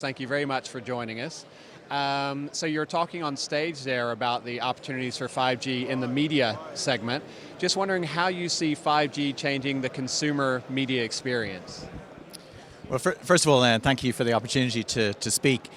Thank you very much for joining us. So you're talking on stage there about the opportunities for 5G in the media segment. Just wondering how you see 5G changing the consumer media experience. Well, first of all, thank you for the opportunity to speak.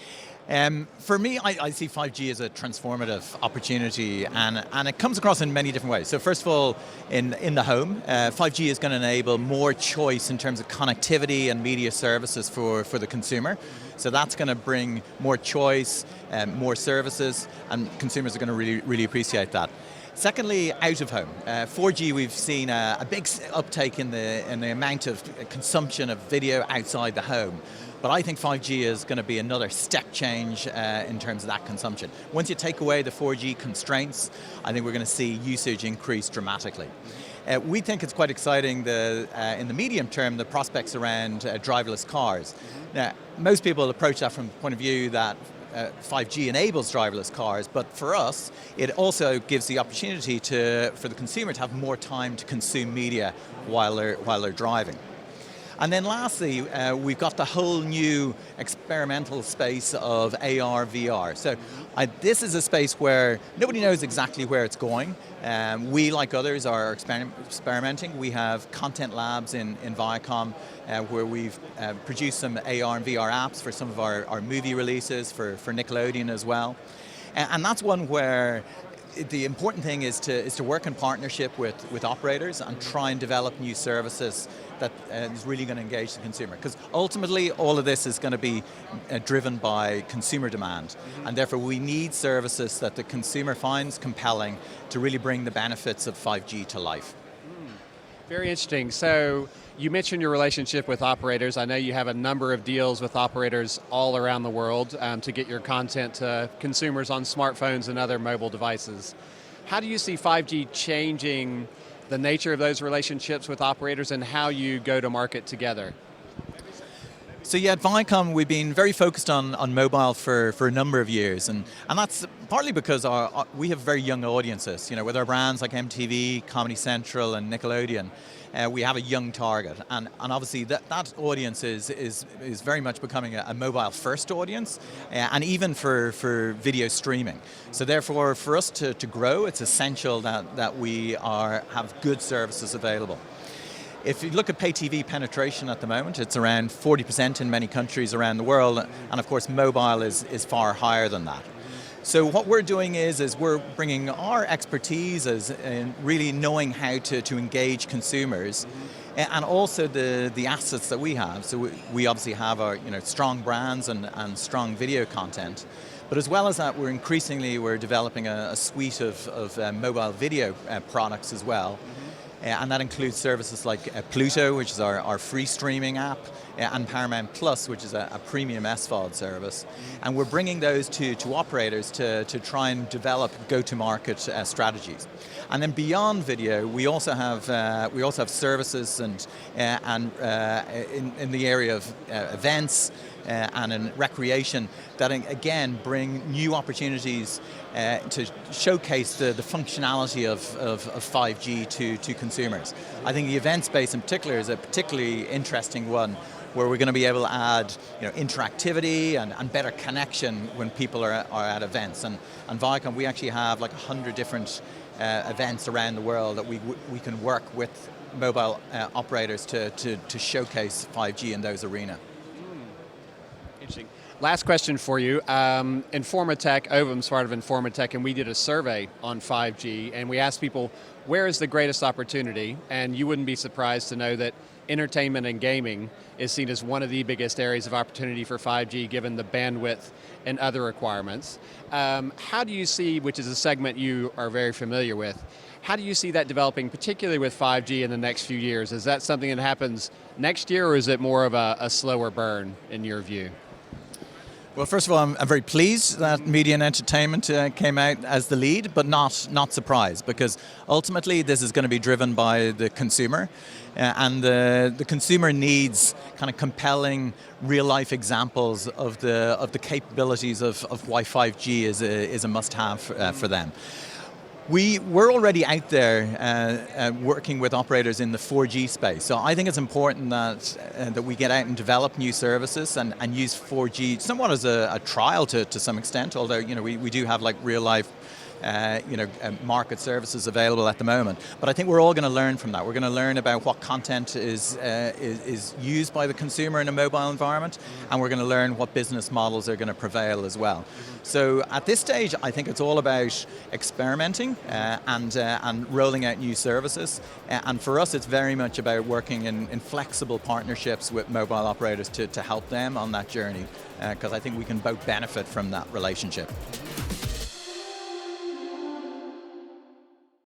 For me, I see 5G as a transformative opportunity, and it comes across in many different ways. So first of all, in the home, 5G is going to enable more choice in terms of connectivity and media services for the consumer. So that's going to bring more choice, more services, and consumers are going to really appreciate that. Secondly, out of home. 4G, we've seen a big uptake in the amount of consumption of video outside the home. But I think 5G is going to be another step change in terms of that consumption. Once you take away the 4G constraints, I think we're going to see usage increase dramatically. We think it's quite exciting in the medium term, the prospects around driverless cars. Now, most people approach that from the point of view that 5G enables driverless cars, but for us, it also gives the opportunity for the consumer to have more time to consume media while they're driving. And then lastly, we've got the whole new experimental space of AR, VR. So this is a space where nobody knows exactly where it's going. We, like others, are experimenting. We have content labs in Viacom where we've produced some AR and VR apps for some of our movie releases, for Nickelodeon as well. And that's one where the important thing is to work in partnership with operators and try and develop new services that is really going to engage the consumer. Because ultimately, all of this is going to be driven by consumer demand. And therefore, we need services that the consumer finds compelling to really bring the benefits of 5G to life. Very interesting. So you mentioned your relationship with operators. I know you have a number of deals with operators all around the world to get your content to consumers on smartphones and other mobile devices. How do you see 5G changing the nature of those relationships with operators and how you go to market together? So yeah, at Viacom, we've been very focused on mobile for a number of years, and that's partly because we have very young audiences. You know, with our brands like MTV, Comedy Central, and Nickelodeon, we have a young target, and obviously that audience is very much becoming a mobile-first audience, and even for video streaming. So therefore, for us to grow, it's essential that we have good services available. If you look at pay TV penetration at the moment, it's around 40% in many countries around the world, and of course mobile is far higher than that. So what we're doing is we're bringing our expertise in really knowing how to engage consumers, and also the assets that we have. So we obviously have our strong brands and strong video content. But as well as that, we're developing a suite of mobile video products as well. And that includes services like Pluto, which is our free streaming app, and Paramount Plus, which is a premium SVOD service. And we're bringing those to operators to try and develop go-to-market strategies. And then beyond video, we also have services and in the area of events and in recreation that again bring new opportunities to showcase the functionality of 5G to consumers. I think the event space in particular is a particularly interesting one, where we're going to be able to add interactivity and better connection when people are at events. And Viacom, we actually have like 100 different events around the world that we can work with mobile operators to showcase 5G in those arenas. Interesting. Last question for you. Informatech, Ovum's part of Informatech, and we did a survey on 5G, and we asked people, where is the greatest opportunity? And you wouldn't be surprised to know that entertainment and gaming is seen as one of the biggest areas of opportunity for 5G, given the bandwidth and other requirements. How do you see, which is a segment you are very familiar with, how do you see that developing, particularly with 5G in the next few years? Is that something that happens next year, or is it more of a slower burn in your view? Well, first of all, I'm very pleased that media and entertainment came out as the lead, but not surprised, because ultimately this is going to be driven by the consumer, and the consumer needs kind of compelling real-life examples of the capabilities of why 5G is a must-have for them. We're already out there working with operators in the 4G space. So I think it's important that we get out and develop new services and use 4G somewhat as a trial to some extent, although we do have like real life market services available at the moment. But I think we're all going to learn from that. We're going to learn about what content is used by the consumer in a mobile environment, and we're going to learn what business models are going to prevail as well. So at this stage, I think it's all about experimenting and rolling out new services. And for us, it's very much about working in flexible partnerships with mobile operators to help them on that journey, because I think we can both benefit from that relationship.